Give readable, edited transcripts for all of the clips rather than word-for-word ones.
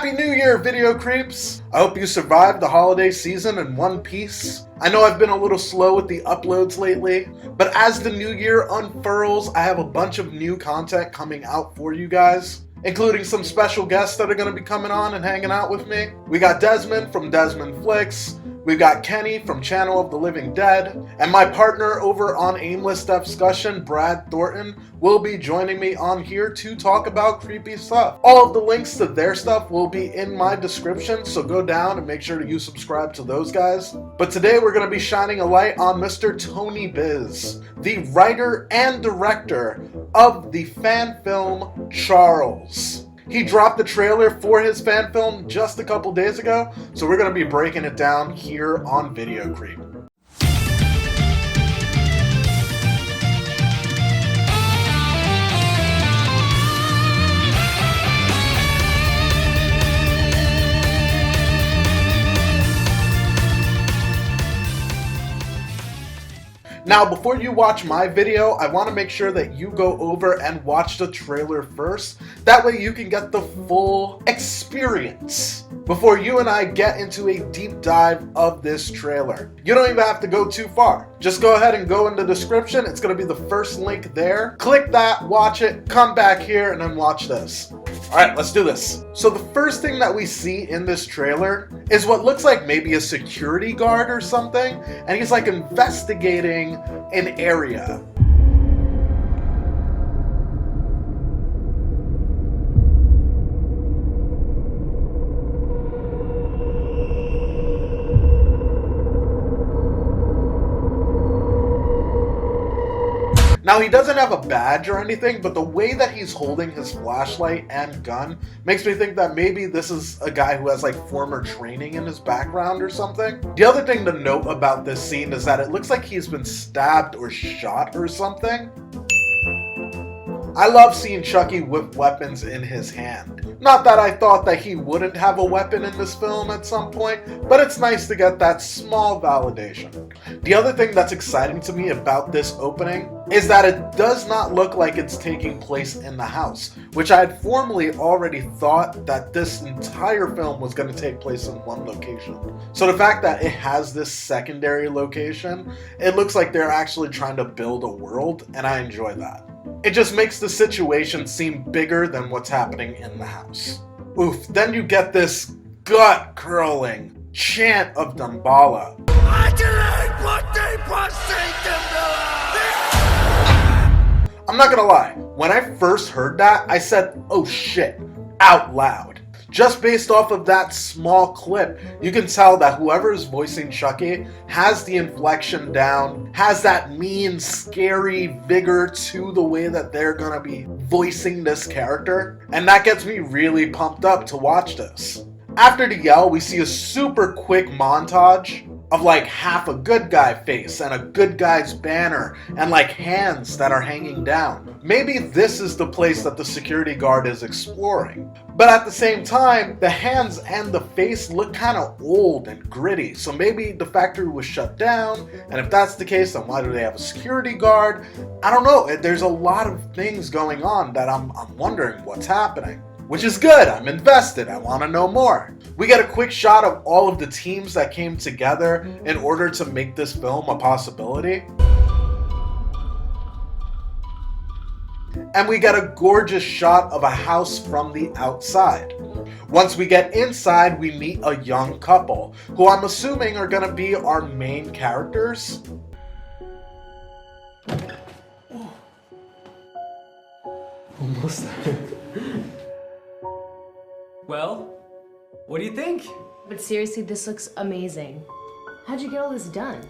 Happy New Year, video creeps! I hope you survived the holiday season in one piece. I know I've been a little slow with the uploads lately, but as the new year unfurls, I have a bunch of new content coming out for you guys, including some special guests that are going to be coming on and hanging out with me. We got Desmondd from Desmonnd Flicks, we've got Kenny from Channel of the Living Dead, and my partner over on Aimless Deathscussion, Brad Thornton, will be joining me on here to talk about creepy stuff. All of the links to their stuff will be in my description, so go down and make sure that you subscribe to those guys. But today we're going to be shining a light on Mr. Tony Biz, the writer and director of the fan film Charles. He dropped the trailer for his fan film just a couple days ago, so we're going to be breaking it down here on Video Creep. Now, before you watch my video, I want to make sure that you go over and watch the trailer first. That way you can get the full experience before you and I get into a deep dive of this trailer. You don't even have to go too far. Just go ahead and go in the description. It's going to be the first link there. Click that, watch it, come back here, and then watch this. Alright, let's do this. So the first thing that we see in this trailer is what looks like maybe a security guard or something, and he's like investigating an area. Now, he doesn't have a badge or anything, but the way that he's holding his flashlight and gun makes me think that maybe this is a guy who has like former training in his background or something. The other thing to note about this scene is that it looks like he's been stabbed or shot or something. I love seeing Chucky with weapons in his hand. Not that I thought that he wouldn't have a weapon in this film at some point, but it's nice to get that small validation. The other thing that's exciting to me about this opening is that it does not look like it's taking place in the house, which I had formerly already thought that this entire film was going to take place in one location. So the fact that it has this secondary location, it looks like they're actually trying to build a world, and I enjoy that. It just makes the situation seem bigger than what's happening in the house. Oof, then you get this gut-curling chant of Damballa. I'm not gonna lie, when I first heard that, I said, oh shit, out loud. Just based off of that small clip, you can tell that whoever is voicing Chucky has the inflection down, has that mean, scary vigor to the way that they're gonna be voicing this character, and that gets me really pumped up to watch this. After the yell, we see a super quick montage of like half a good guy face and a good guy's banner and like hands that are hanging down. Maybe this is the place that the security guard is exploring. But at the same time, the hands and the face look kind of old and gritty. So maybe the factory was shut down, and if that's the case, then why do they have a security guard? I don't know. There's a lot of things going on that I'm wondering what's happening. Which is good, I'm invested, I want to know more. We get a quick shot of all of the teams that came together in order to make this film a possibility. And we get a gorgeous shot of a house from the outside. Once we get inside, we meet a young couple, who I'm assuming are going to be our main characters. Almost there. Well, what do you think? But seriously, this looks amazing. How'd you get all this done?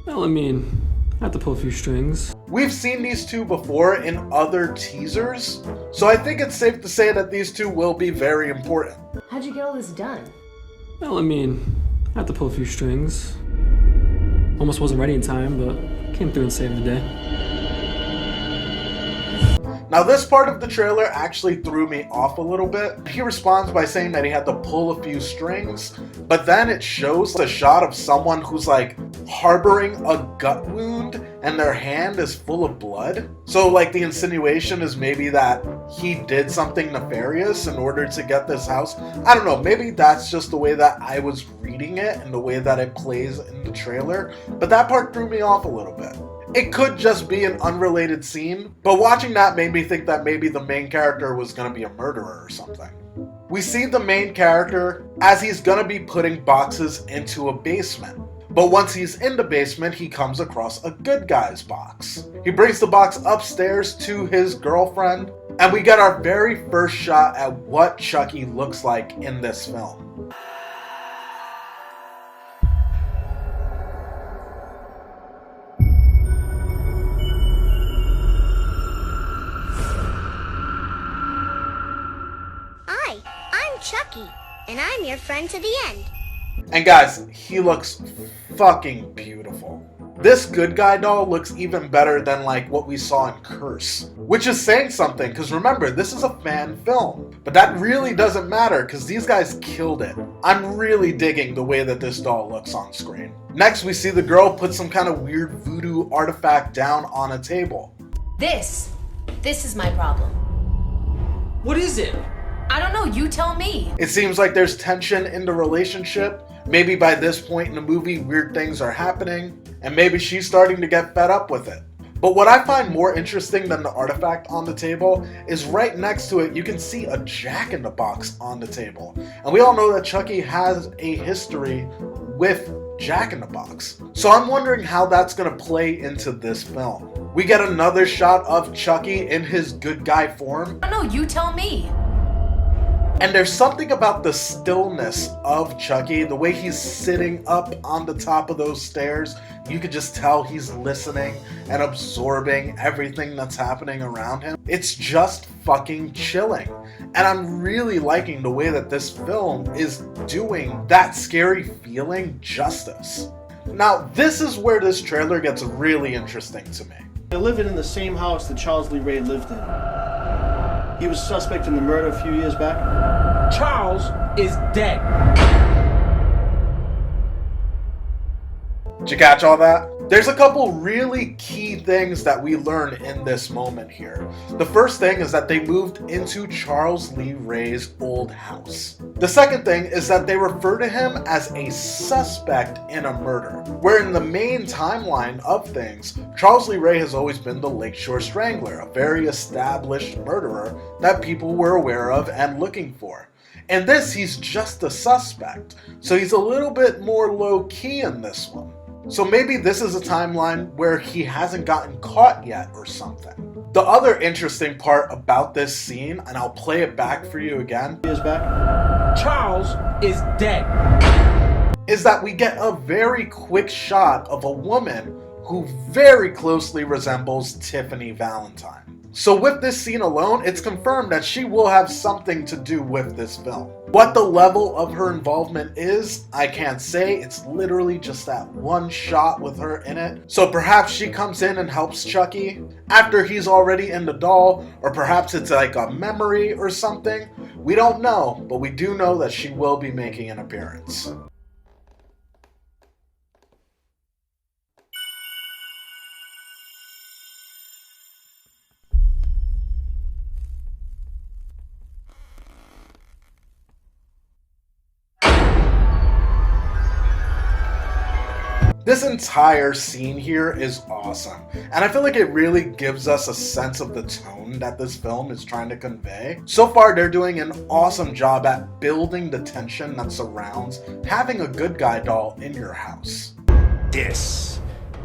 Well, I mean, I have to pull a few strings. We've seen these two before in other teasers, so I think it's safe to say that these two will be very important. How'd you get all this done? Well, I mean, I have to pull a few strings. Almost wasn't ready in time, but came through and saved the day. Now this part of the trailer actually threw me off a little bit. He responds by saying that he had to pull a few strings, but then it shows a shot of someone who's like harboring a gut wound and their hand is full of blood. So like the insinuation is maybe that he did something nefarious in order to get this house. I don't know, maybe that's just the way that I was reading it and the way that it plays in the trailer, but that part threw me off a little bit. It could just be an unrelated scene, but watching that made me think that maybe the main character was going to be a murderer or something. We see the main character as he's going to be putting boxes into a basement. But once he's in the basement, he comes across a good guy's box. He brings the box upstairs to his girlfriend, and we get our very first shot at what Chucky looks like in this film. Hi, I'm Chucky, and I'm your friend to the end. And guys, he looks fucking beautiful. This good guy doll looks even better than like what we saw in Curse, which is saying something because remember, this is a fan film, but that really doesn't matter because these guys killed it. I'm really digging the way that this doll looks on screen. Next, we see the girl put some kind of weird voodoo artifact down on a table. This is my problem. What is it? I don't know, you tell me. It seems like there's tension in the relationship. Maybe by this point in the movie, weird things are happening, and maybe she's starting to get fed up with it. But what I find more interesting than the artifact on the table is right next to it, you can see a Jack-in-the-Box on the table. And we all know that Chucky has a history with Jack-in-the-Box. So I'm wondering how that's going to play into this film. We get another shot of Chucky in his good guy form. I don't know, you tell me. And there's something about the stillness of Chucky, the way he's sitting up on the top of those stairs. You could just tell he's listening and absorbing everything that's happening around him. It's just fucking chilling. And I'm really liking the way that this film is doing that scary feeling justice. Now, this is where this trailer gets really interesting to me. They're living in the same house that Charles Lee Ray lived in. He was suspect in the murder a few years back. Charles is dead. Did you catch all that? There's a couple really key things that we learn in this moment here. The first thing is that they moved into Charles Lee Ray's old house. The second thing is that they refer to him as a suspect in a murder, where in the main timeline of things, Charles Lee Ray has always been the Lakeshore Strangler, a very established murderer that people were aware of and looking for. In this, he's just a suspect, so he's a little bit more low-key in this one. So maybe this is a timeline where he hasn't gotten caught yet or something. The other interesting part about this scene, and I'll play it back for you again, Years back. Charles is dead. is that we get a very quick shot of a woman who very closely resembles Tiffany Valentine. So with this scene alone, it's confirmed that she will have something to do with this film. What the level of her involvement is, I can't say. It's literally just that one shot with her in it. So perhaps she comes in and helps Chucky after he's already in the doll, or perhaps it's like a memory or something. We don't know, but we do know that she will be making an appearance. This entire scene here is awesome, and I feel like it really gives us a sense of the tone that this film is trying to convey. So far, they're doing an awesome job at building the tension that surrounds having a good guy doll in your house. This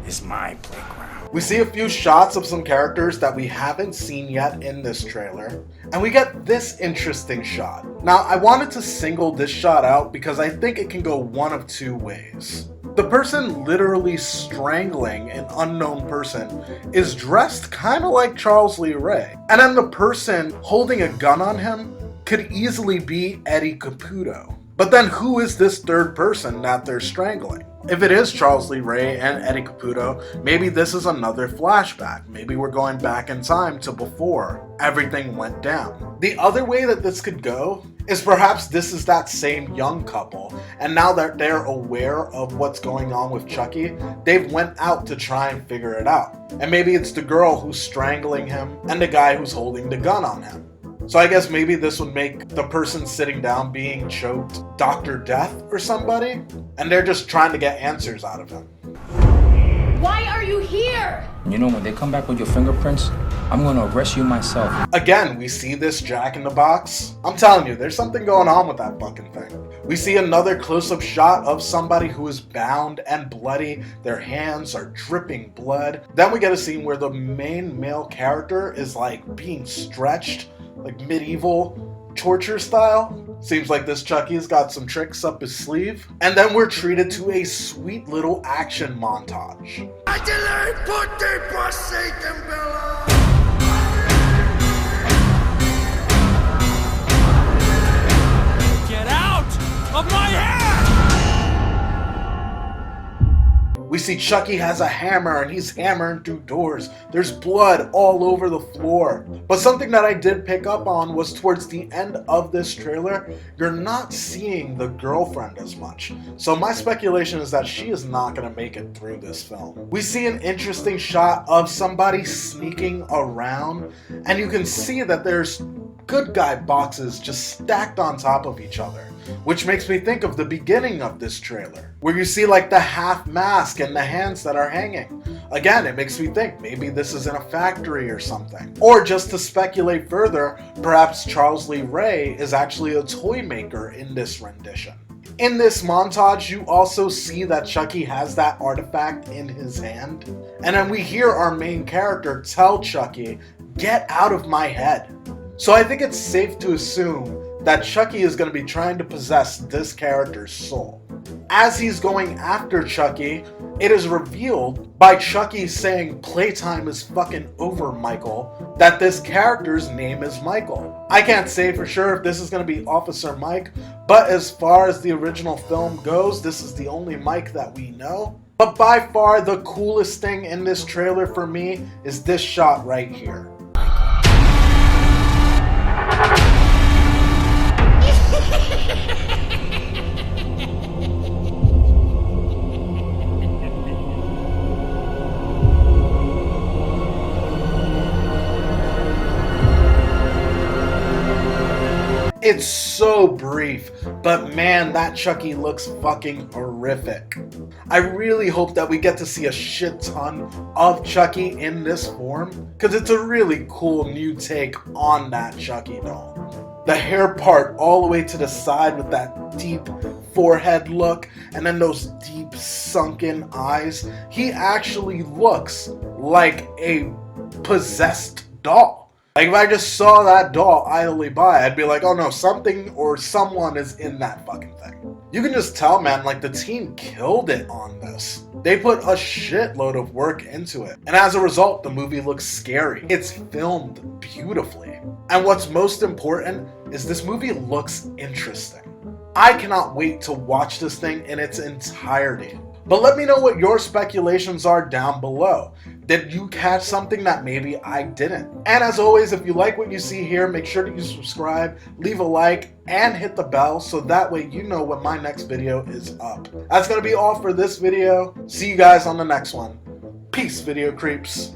is my playground. We see a few shots of some characters that we haven't seen yet in this trailer, and we get this interesting shot. Now, I wanted to single this shot out because I think it can go one of two ways. The person literally strangling an unknown person is dressed kind of like Charles Lee Ray. And then the person holding a gun on him could easily be Eddie Caputo. But then who is this third person that they're strangling? If it is Charles Lee Ray and Eddie Caputo, maybe this is another flashback. Maybe we're going back in time to before everything went down. The other way that this could go is perhaps this is that same young couple, and now that they're aware of what's going on with Chucky, they've went out to try and figure it out. And maybe it's the girl who's strangling him and the guy who's holding the gun on him. So I guess maybe this would make the person sitting down being choked Dr. Death or somebody, and they're just trying to get answers out of him. Why are you here? You know, when they come back with your fingerprints, I'm gonna arrest you myself. Again, we see this Jack in the Box. I'm telling you, there's something going on with that fucking thing. We see another close-up shot of somebody who is bound and bloody. Their hands are dripping blood. Then we get a scene where the main male character is like being stretched, like medieval torture style. Seems like this Chucky's got some tricks up his sleeve. And then we're treated to a sweet little action montage. Get out of my hair! We see Chucky has a hammer and he's hammering through doors. There's blood all over the floor. But something that I did pick up on was towards the end of this trailer, you're not seeing the girlfriend as much. So my speculation is that she is not going to make it through this film. We see an interesting shot of somebody sneaking around, and you can see that there's good guy boxes just stacked on top of each other, which makes me think of the beginning of this trailer, where you see like the half mask and the hands that are hanging. Again, it makes me think maybe this is in a factory or something. Or just to speculate further, perhaps Charles Lee Ray is actually a toy maker in this rendition. In this montage, you also see that Chucky has that artifact in his hand. And then we hear our main character tell Chucky, "Get out of my head." So I think it's safe to assume that Chucky is going to be trying to possess this character's soul. As he's going after Chucky, it is revealed by Chucky saying, "Playtime is fucking over, Michael," that this character's name is Michael. I can't say for sure if this is going to be Officer Mike, but as far as the original film goes, this is the only Mike that we know. But by far the coolest thing in this trailer for me is this shot right here. It's so brief, but man, that Chucky looks fucking horrific. I really hope that we get to see a shit ton of Chucky in this form, because it's a really cool new take on that Chucky doll. The hair part all the way to the side with that deep forehead look, and then those deep sunken eyes. He actually looks like a possessed doll. Like if I just saw that doll idly by, I'd be like, oh no, something or someone is in that fucking thing. You can just tell, man, like the team killed it on this. They put a shitload of work into it. And as a result, the movie looks scary. It's filmed beautifully. And what's most important is this movie looks interesting. I cannot wait to watch this thing in its entirety. But let me know what your speculations are down below. Did you catch something that maybe I didn't? And as always, if you like what you see here, make sure that you subscribe, leave a like, and hit the bell so that way you know when my next video is up. That's going to be all for this video. See you guys on the next one. Peace, video creeps.